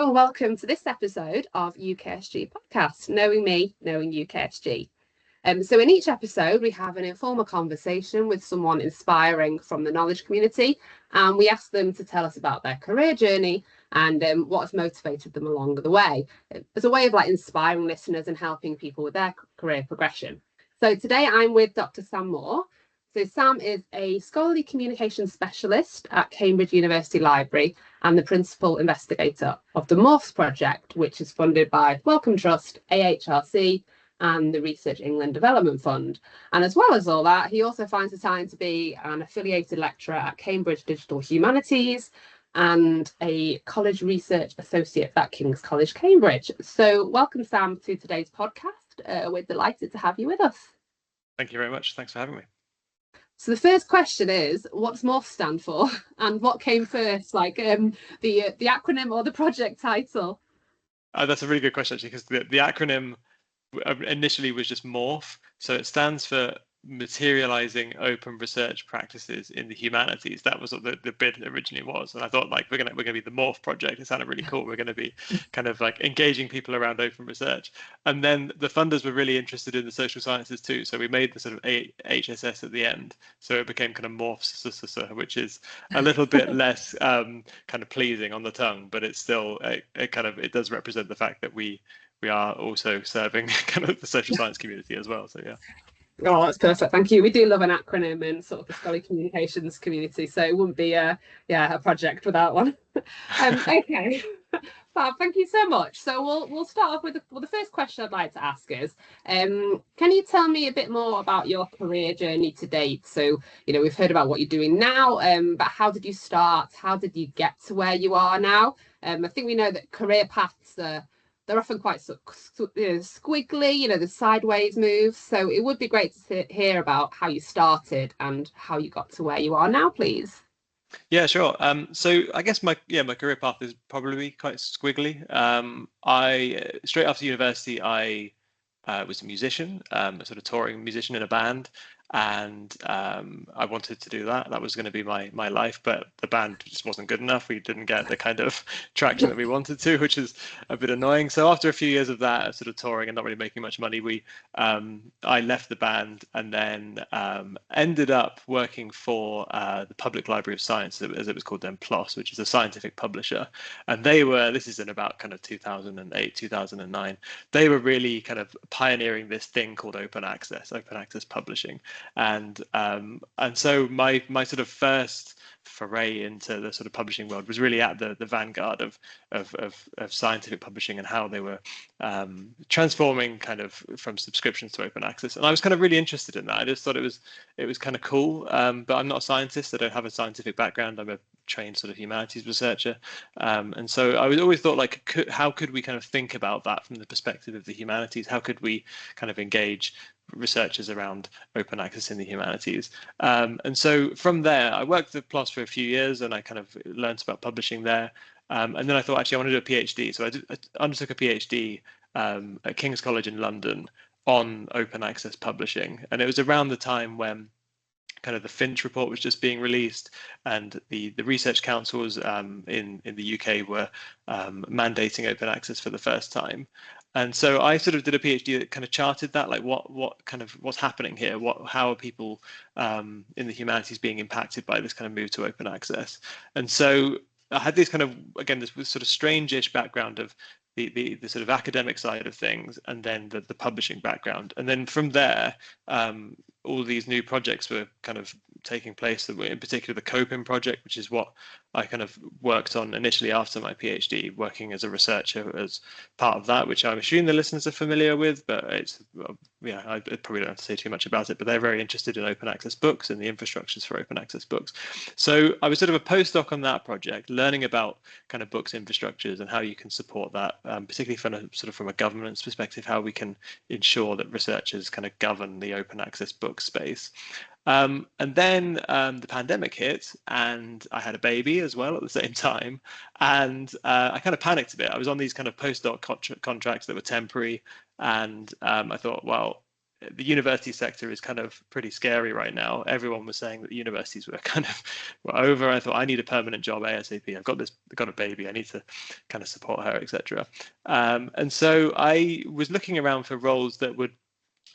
and welcome to this episode of UKSG podcast, Knowing Me, Knowing UKSG. So in each episode, we have an informal conversation with someone inspiring from the knowledge community, and we ask them to tell us about their career journey and what has motivated them along the way, as a way of inspiring listeners and helping people with their career progression. So today I'm with Dr. Sam Moore. So Sam is a scholarly communications specialist at Cambridge University Library and the principal investigator of the Morphs project, which is funded by Wellcome Trust, AHRC, and the Research England Development Fund. And as well as all that, he also finds the time to be an affiliated lecturer at Cambridge Digital Humanities and a college research associate at King's College, Cambridge. So welcome, Sam, to today's podcast. We're delighted to have you with us. Thank you very much. Thanks for having me. So the first question is, what does Morphs stand for? And what came first, the acronym or the project title? That's a really good question, actually, because the acronym initially was just MORPH. So it stands for Materializing Open Research Practices in the Humanities. That was what the bid originally was. And I thought, we're gonna be the MORPH project. It sounded really cool. We're gonna be kind of engaging people around open research. And then the funders were really interested in the social sciences too. So we made the sort of HSS at the end. So it became kind of MORPHS, which is a little bit less kind of pleasing on the tongue, but it's still it does represent the fact that we are also serving kind of the social science community as well. So yeah. Oh, that's perfect. Thank you. We do love an acronym in sort of the scholarly communications community, so it wouldn't be a project without one. Okay. Fab, thank you so much. So we'll start off with the first question I'd like to ask is, can you tell me a bit more about your career journey to date? So, we've heard about what you're doing now, but how did you start? How did you get to where you are now? I think we know that career paths they're often quite squiggly, the sideways moves. So it would be great to hear about how you started and how you got to where you are now, please. Yeah, sure. So I guess my career path is probably quite squiggly. I straight after university, I was a musician, a sort of touring musician in a band. And I wanted to do that. That was going to be my life, but the band just wasn't good enough. We didn't get the kind of traction that we wanted to, which is a bit annoying. So after a few years of that, sort of touring and not really making much money, I left the band and then ended up working for the Public Library of Science, as it was called then, PLOS, which is a scientific publisher. And this is in about kind of 2008, 2009. They were really kind of pioneering this thing called open access publishing. And so my sort of first foray into the sort of publishing world was really at the vanguard of scientific publishing and how they were transforming kind of from subscriptions to open access. And I was kind of really interested in that. I just thought it was kind of cool. But I'm not a scientist. I don't have a scientific background. I'm a trained sort of humanities researcher. And so I always thought, how could we kind of think about that from the perspective of the humanities? How could we kind of engage researchers around open access in the humanities? And so from there, I worked at PLOS for a few years and I kind of learned about publishing there. And then I thought, actually, I want to do a PhD. So I undertook a PhD at King's College in London on open access publishing. And it was around the time when kind of the Finch report was just being released, and the research councils in the UK were mandating open access for the first time. And so I sort of did a PhD that kind of charted that, what's happening here, how are people in the humanities being impacted by this kind of move to open access. And so I had this kind of, again, this sort of strange-ish background of the sort of academic side of things, and then the publishing background. And then from there, all these new projects were kind of taking place, in particular the COPIN project, which is what I kind of worked on initially after my PhD, working as a researcher as part of that, which I'm assuming the listeners are familiar with, but it's, I probably don't have to say too much about it, but they're very interested in open access books and the infrastructures for open access books. So I was sort of a postdoc on that project, learning about kind of books infrastructures and how you can support that, particularly from a governance perspective, how we can ensure that researchers kind of govern the open access book space. And then the pandemic hit, and I had a baby as well at the same time, and I kind of panicked a bit. I was on these kind of postdoc contracts that were temporary, and I thought, well, the university sector is kind of pretty scary right now. Everyone was saying that the universities were kind of were over. I thought I need a permanent job ASAP. I've got a baby. I need to kind of support her, etc. And so I was looking around for roles that would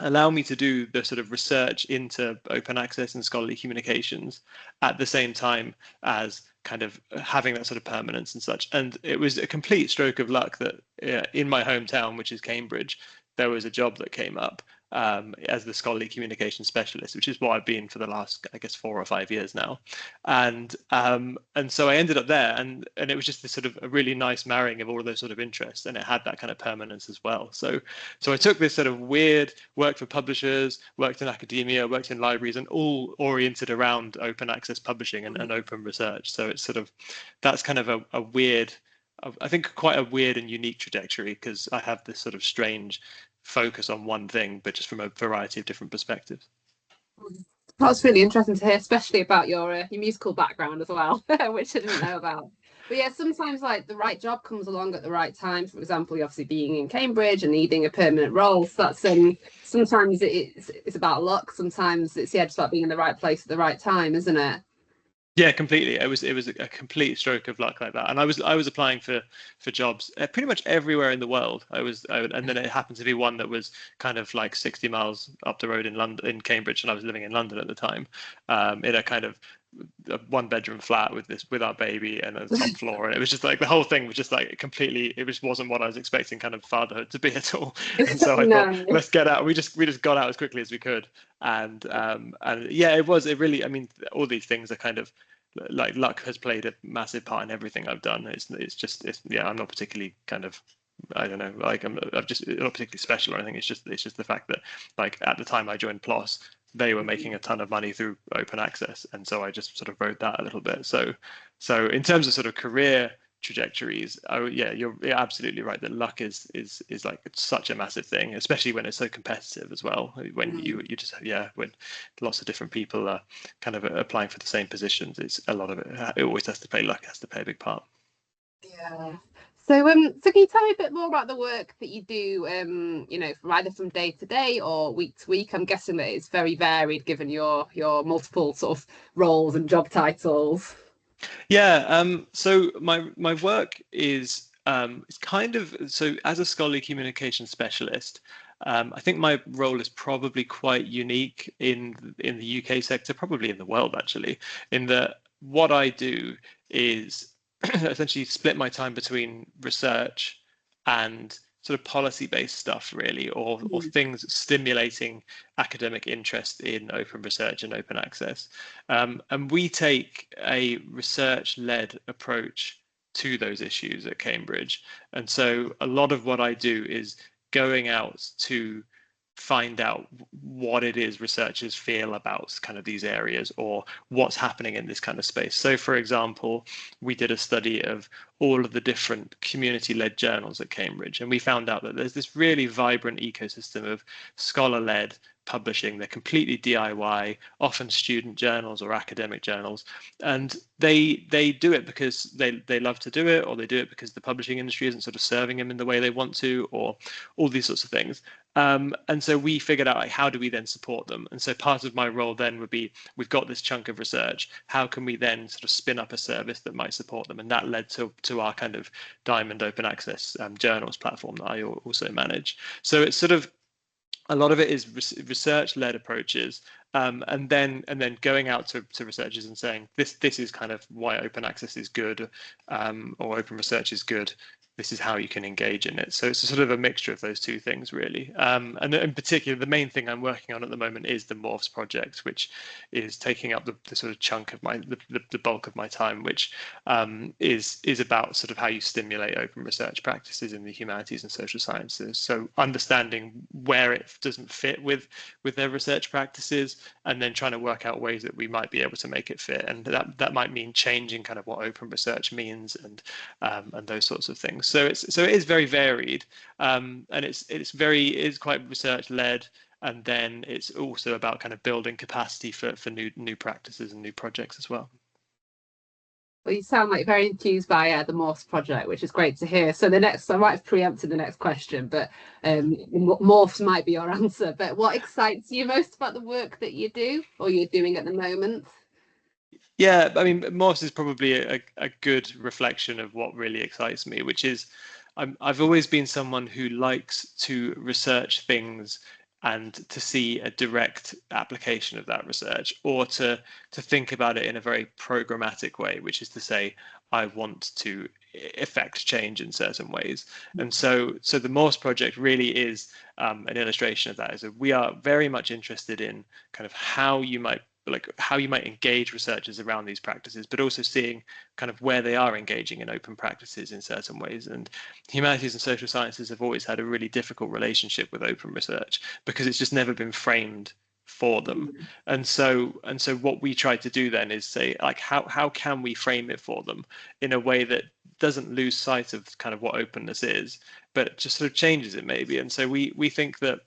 allow me to do the sort of research into open access and scholarly communications at the same time as kind of having that sort of permanence and such. And it was a complete stroke of luck that in my hometown, which is Cambridge, there was a job that came up as the scholarly communication specialist, which is what I've been for the last, I guess, 4 or 5 years now. And so I ended up there, and it was just this sort of a really nice marrying of all of those sort of interests, and it had that kind of permanence as well. So I took this sort of weird, worked for publishers, worked in academia, worked in libraries, and all oriented around open access publishing and open research. So it's sort of, that's kind of a weird, I think quite a weird and unique trajectory, because I have this sort of strange focus on one thing, but just from a variety of different perspectives. That's really interesting to hear, especially about your musical background as well, which I didn't know about. But yeah, sometimes like the right job comes along at the right time. For example, obviously being in Cambridge and needing a permanent role. So that's sometimes it's about luck. Sometimes it's just about being in the right place at the right time, isn't it? Yeah, completely. It was a complete stroke of luck like that. And I was applying for jobs pretty much everywhere in the world. And then it happened to be one that was kind of like 60 miles up the road in London, in Cambridge, and I was living in London at the time, in a kind of a 1-bedroom flat with our baby and a top floor, and it was just like the whole thing was just like completely, it just wasn't what I was expecting kind of fatherhood to be at all. And so I thought, No. let's get out. We just got out as quickly as we could, and yeah, it really, I mean, all these things are kind of like luck has played a massive part in everything I've done. Yeah, I'm not particularly kind of, I don't know, like I'm just not particularly special or anything. It's just the fact that like at the time I joined PLOS, they were making a ton of money through open access, and so I just sort of rode that a little bit. So in terms of sort of career trajectories, yeah, you're absolutely right that luck is like, it's such a massive thing, especially when it's so competitive as well. When you just, yeah, when lots of different people are kind of applying for the same positions, it's a lot of it always has to play luck, has to play a big part. Yeah. So can you tell me a bit more about the work that you do, from either from day to day or week to week? I'm guessing that it's very varied given your multiple sort of roles and job titles. Yeah, so my work is it's kind of, so as a scholarly communication specialist, I think my role is probably quite unique in the UK sector, probably in the world actually, in that what I do is essentially split my time between research and sort of policy-based stuff, really, or things stimulating academic interest in open research and open access. And we take a research-led approach to those issues at Cambridge. And so a lot of what I do is going out to find out what it is researchers feel about kind of these areas, or what's happening in this kind of space. So for example, we did a study of all of the different community-led journals at Cambridge, and we found out that there's this really vibrant ecosystem of scholar-led publishing. They're completely DIY, often student journals or academic journals, and they do it because they love to do it, or they do it because the publishing industry isn't sort of serving them in the way they want to, or all these sorts of things. And so we figured out, like, how do we then support them? And so part of my role then would be, we've got this chunk of research, how can we then sort of spin up a service that might support them? And that led to our kind of Diamond Open Access journals platform that I also manage. So it's sort of, a lot of it is research-led approaches, and then going out to researchers and saying, this is kind of why open access is good, or open research is good. This is how you can engage in it. So it's a sort of a mixture of those two things, really. And in particular, the main thing I'm working on at the moment is the Morphs project, which is taking up the sort of chunk of the bulk of my time, which is about sort of how you stimulate open research practices in the humanities and social sciences. So understanding where it doesn't fit with their research practices, and then trying to work out ways that we might be able to make it fit. And that might mean changing kind of what open research means, and those sorts of things. So it is very varied, and it's quite research led, and then it's also about kind of building capacity for new practices and new projects as well. Well, you sound like very enthused by the Morse project, which is great to hear. So I might have preempted the next question, but Morphs might be your answer. But what excites you most about the work that you do or you're doing at the moment? Yeah, I mean, Morse is probably a good reflection of what really excites me, which is I've always been someone who likes to research things and to see a direct application of that research, or to think about it in a very programmatic way, which is to say, I want to effect change in certain ways. And so the Morse project really is an illustration of that. Is that we are very much interested in kind of how you might engage researchers around these practices, but also seeing kind of where they are engaging in open practices in certain ways. And humanities and social sciences have always had a really difficult relationship with open research because it's just never been framed for them. And so what we try to do then is say, like, how can we frame it for them in a way that doesn't lose sight of kind of what openness is, but just sort of changes it maybe. And so we think that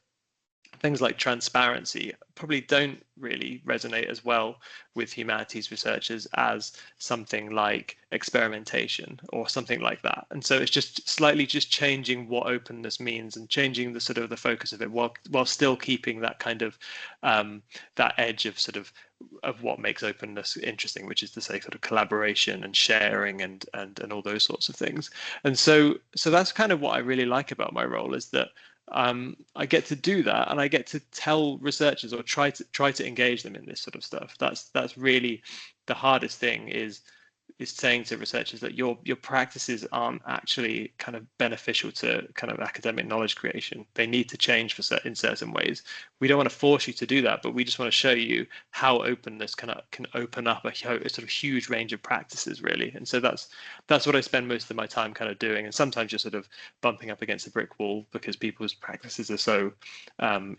things like transparency probably don't really resonate as well with humanities researchers as something like experimentation or something like that. And so it's just slightly just changing what openness means and changing the sort of the focus of it while still keeping that kind of that edge of sort of what makes openness interesting, which is to say sort of collaboration and sharing and all those sorts of things. And so that's kind of what I really like about my role, is that I get to do that, and I get to tell researchers or try to engage them in this sort of stuff. That's really the hardest thing, is saying to researchers that your practices aren't actually kind of beneficial to kind of academic knowledge creation. They need to change in certain ways. We don't want to force you to do that, but we just want to show you how openness can open up a sort of huge range of practices, really. And so that's what I spend most of my time kind of doing. And sometimes you're sort of bumping up against a brick wall because people's practices are so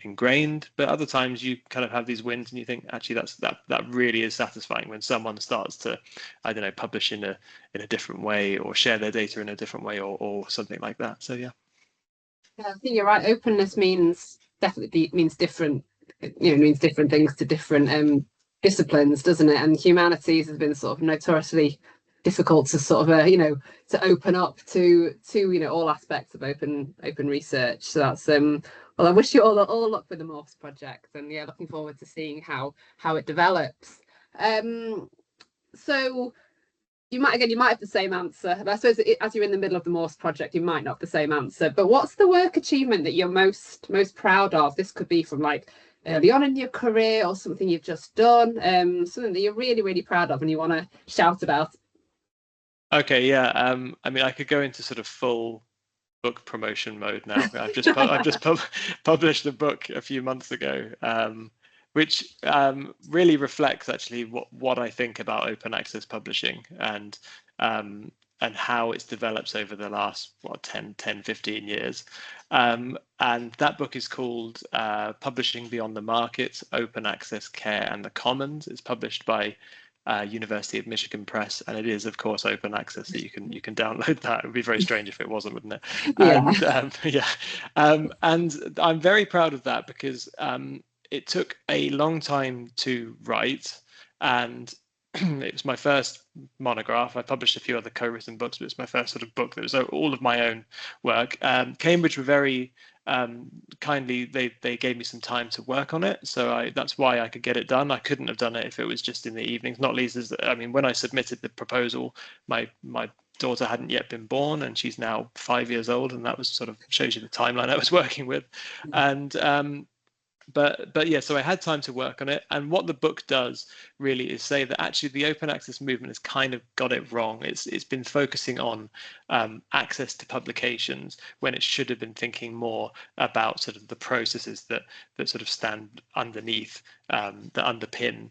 ingrained. But other times you kind of have these wins, and you think, actually, that really is satisfying when someone starts to, I don't know, publish in a different way, or share their data in a different way, or something like that. So yeah. I think you're right. Openness definitely means different, means different things to different disciplines, doesn't it? And humanities has been sort of notoriously difficult to sort of to open up to all aspects of open research. So that's well, I wish you all luck with the Morse project, and yeah, looking forward to seeing how it develops. So you might have the same answer, but I suppose as you're in the middle of the Morse project, you might not have the same answer. But what's the work achievement that you're most proud of? This could be from like early on in your career, or something you've just done, something that you're really, really proud of and you want to shout about. Okay, yeah. I mean, I could go into sort of full book promotion mode now. I've just published a book a few months ago, which really reflects actually what I think about open access publishing, and how it's developed over the last 10, 15 years. And that book is called Publishing Beyond the Market: Open Access, Care and the Commons. It's published by University of Michigan Press, and it is, of course, open access, so you can download that. It would be very strange if it wasn't, wouldn't it? Yeah. And I'm very proud of that, because it took a long time to write, and it was my first monograph. I published a few other co-written books, but it's my first sort of book that was all of my own work. Cambridge were very kindly, they gave me some time to work on it, so that's why I could get it done. I couldn't have done it if it was just in the evenings, not least as, I mean, when I submitted the proposal, my daughter hadn't yet been born, and she's now 5 years old, and that was sort of shows you the timeline I was working with. And but yeah, so I had time to work on it. And what the book does really is say that actually the open access movement has kind of got it wrong. It's been focusing on access to publications when it should have been thinking more about sort of the processes that sort of stand underneath, that underpin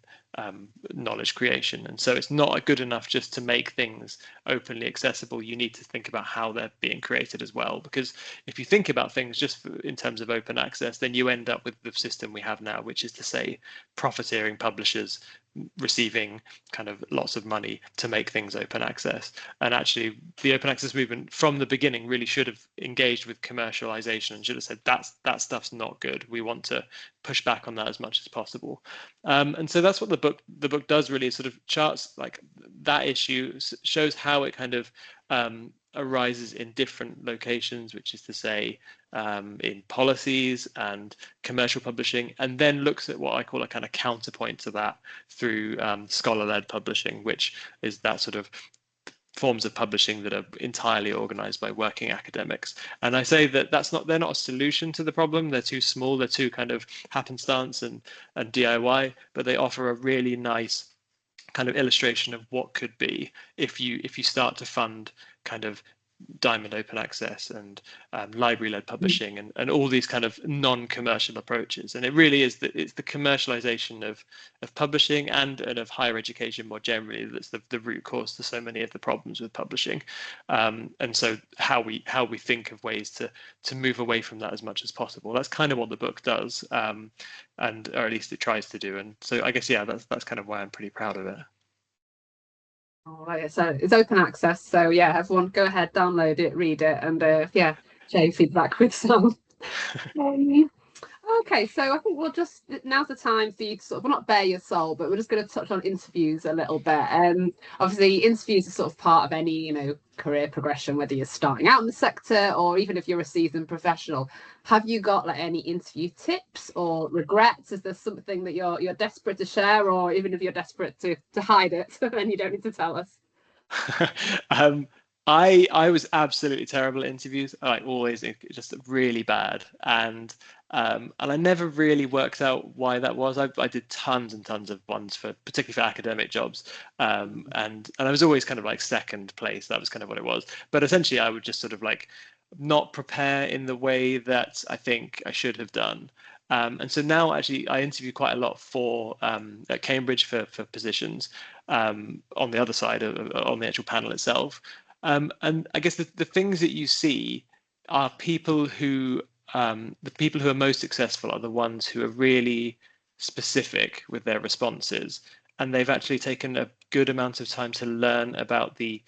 knowledge creation. And so it's not good enough just to make things openly accessible. You need to think about how they're being created as well, because if you think about things just in terms of open access, then you end up with the system we have now, which is to say profiteering publishers receiving kind of lots of money to make things open access. And actually, the open access movement from the beginning really should have engaged with commercialization and should have said that stuff's not good. We want to push back on that as much as possible. And so that's what the book does really, sort of charts like that issue, shows how it kind of arises in different locations, which is to say in policies and commercial publishing, and then looks at what I call a kind of counterpoint to that through scholar-led publishing, which is that sort of forms of publishing that are entirely organized by working academics. And I say that they're not a solution to the problem. They're too small. They're too kind of happenstance and DIY, but they offer a really nice kind of illustration of what could be if you start to fund kind of Diamond open access and library-led publishing and all these kind of non-commercial approaches. And it really is it's the commercialization of publishing and of higher education more generally that's the root cause to so many of the problems with publishing. And so how we think of ways to move away from that as much as possible. That's kind of what the book does, or at least it tries to do. And so I guess that's kind of why I'm pretty proud of it. All right, so it's open access. So yeah, everyone go ahead, download it, read it, and yeah, share your feedback with Sam. Okay, so I think now's the time for you to sort of, well, not bare your soul, but we're just going to touch on interviews a little bit. Obviously, interviews are sort of part of any, career progression, whether you're starting out in the sector or even if you're a seasoned professional. Have you got like any interview tips or regrets? Is there something that you're desperate to share, or even if you're desperate to hide it, then you don't need to tell us? I was absolutely terrible at interviews, like always, just really bad, and I never really worked out why that was. I did tons and tons of ones particularly for academic jobs, and I was always kind of like second place. That was kind of what it was. But essentially, I would just sort of like not prepare in the way that I think I should have done. And so now actually I interview quite a lot for at Cambridge for positions on the other side on the actual panel itself. And I guess the things that you see are the people who are most successful are the ones who are really specific with their responses, and they've actually taken a good amount of time to learn about the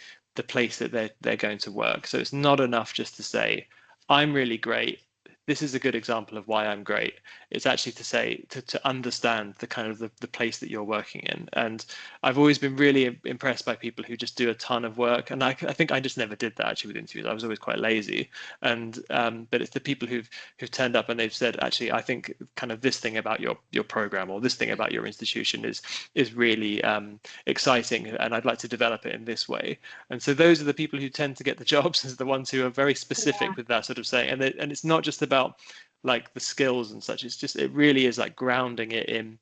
place that they're going to work. So it's not enough just to say, I'm really great. This is a good example of why I'm great. It's actually to say, to understand the kind of the place that you're working in. And I've always been really impressed by people who just do a ton of work. And I think I just never did that actually with interviews. I was always quite lazy. And but it's the people who've turned up and they've said, actually, I think kind of this thing about your program or this thing about your institution is really exciting, and I'd like to develop it in this way. And so those are the people who tend to get the jobs, as the ones who are very specific with that sort of saying. And it's not just about like the skills and such. It's just, it really is like grounding it in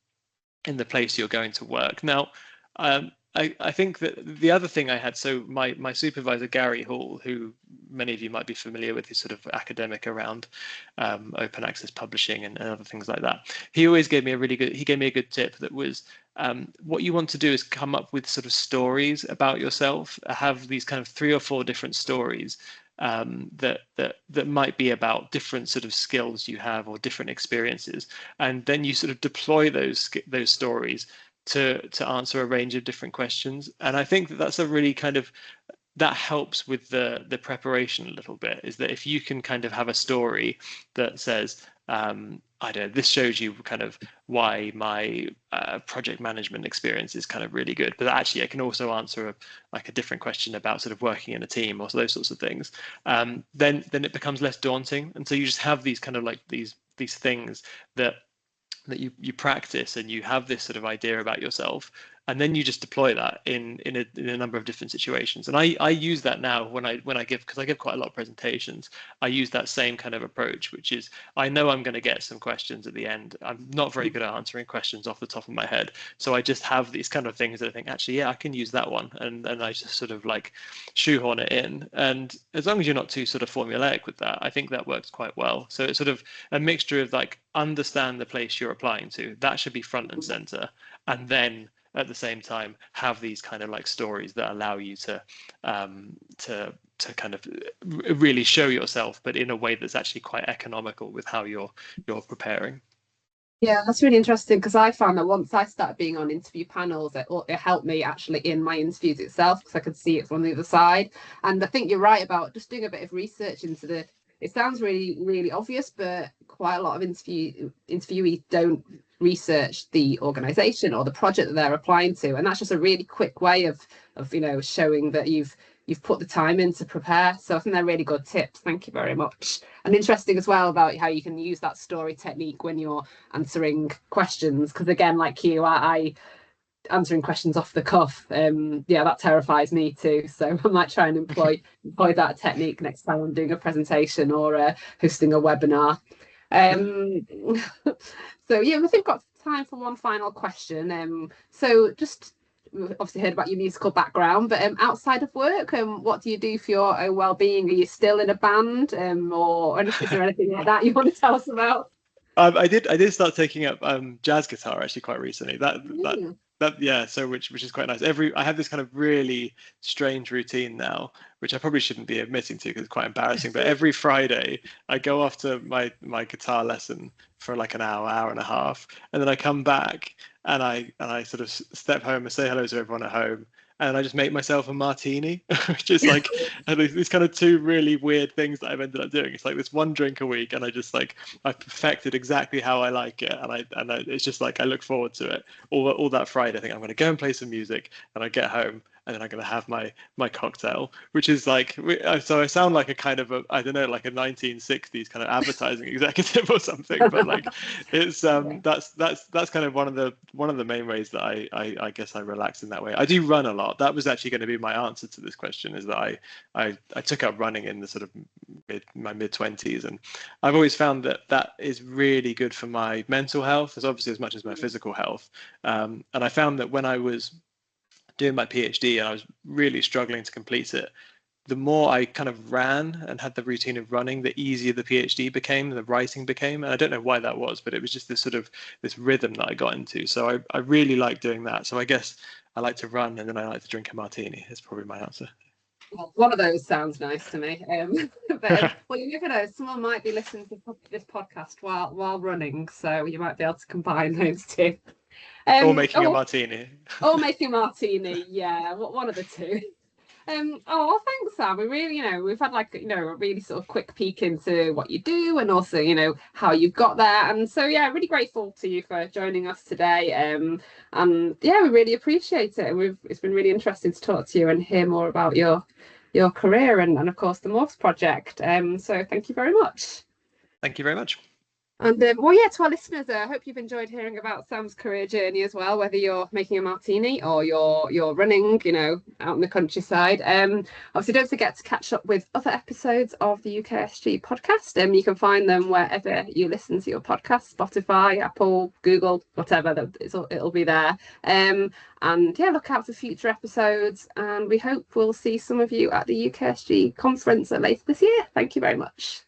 the place you're going to work. Now, I think that the other thing I had, so my supervisor, Gary Hall, who many of you might be familiar with, is sort of academic around open access publishing and other things like that. He always gave me a good tip that was, what you want to do is come up with sort of stories about yourself, have these kind of 3 or 4 different stories that might be about different sort of skills you have or different experiences, and then you sort of deploy those stories to answer a range of different questions. And I think that's a really kind of, that helps with the preparation a little bit, is that if you can kind of have a story that says, I don't know, this shows you kind of why my project management experience is kind of really good, but actually I can also answer a different question about sort of working in a team or those sorts of things. Then it becomes less daunting, and so you just have these kind of like these things that you practice, and you have this sort of idea about yourself, and then you just deploy that in a number of different situations. And I use that now when I give, because I give quite a lot of presentations. I use that same kind of approach, which is, I know I'm going to get some questions at the end. I'm not very good at answering questions off the top of my head, so I just have these kind of things that I think, actually, yeah, I can use that one, and I just sort of like shoehorn it in. And as long as you're not too sort of formulaic with that, I think that works quite well. So it's sort of a mixture of like, understand the place you're applying to, that should be front and center, and then at the same time have these kind of like stories that allow you to kind of really show yourself, but in a way that's actually quite economical with how you're preparing. Yeah, that's really interesting because I found that once I started being on interview panels, it helped me actually in my interviews itself because I could see it from the other side. And I think you're right about just doing a bit of research into the. It sounds really, really obvious, but quite a lot of interviewees don't research the organisation or the project that they're applying to, and that's just a really quick way of showing that you've put the time in to prepare. So I think they're really good tips. Thank you very much. And interesting as well about how you can use that story technique when you're answering questions. Because again, like you, I answering questions off the cuff. Yeah, that terrifies me too. So I might try and employ that technique next time I'm doing a presentation or hosting a webinar. Um, so yeah, I think we've got time for one final question. So just we've obviously heard about your musical background, but outside of work, what do you do for your own well-being? Are you still in a band, or is there anything like that you want to tell us about? I did start taking up jazz guitar actually quite recently. Mm. Yeah, so which is quite nice. I have this kind of really strange routine now, which I probably shouldn't be admitting to because it's quite embarrassing. But every Friday I go off to my guitar lesson for like an hour and a half, and then I come back and I sort of step home and say hello to everyone at home, and I just make myself a martini, which is like these kind of two really weird things that I've ended up doing. It's like this one drink a week, and I just like I've perfected exactly how I like it, and it's just like I look forward to it all that Friday. I think I'm going to go and play some music, and I get home, and then I'm going to have my cocktail, which is like so I sound like a kind of a I don't know like a 1960s kind of advertising executive or something, but like it's Yeah. that's kind of one of the main ways that I guess I relax in that way. I do run a lot. That was actually going to be my answer to this question, is that I took up running in the sort of my mid 20s, and I've always found that that is really good for my mental health, as obviously as much as my physical health. And I found that when I was doing my PhD and I was really struggling to complete it, the more I kind of ran and had the routine of running, the easier the PhD became, the writing became. And I don't know why that was, but it was just this sort of this rhythm that I got into. So I really like doing that. So I guess I like to run and then I like to drink a martini. It's probably my answer. Well, one of those sounds nice to me. But well, you never know. Someone might be listening to this podcast while running, so you might be able to combine those two. Or making a Oh, martini. or making a martini. Yeah, one of the two. Oh, well, thanks, Sam. We really, we've had like, a really sort of quick peek into what you do and also, how you've got there. And so, yeah, really grateful to you for joining us today. And yeah, we really appreciate it. And it's been really interesting to talk to you and hear more about your career and of course the Morphs project. So thank you very much. Thank you very much. And well, yeah, to our listeners, I hope you've enjoyed hearing about Sam's career journey as well. Whether you're making a martini or you're running, out in the countryside. Obviously, don't forget to catch up with other episodes of the UKSG podcast. You can find them wherever you listen to your podcast: Spotify, Apple, Google, whatever. It'll be there. And yeah, look out for future episodes. And we hope we'll see some of you at the UKSG conference later this year. Thank you very much.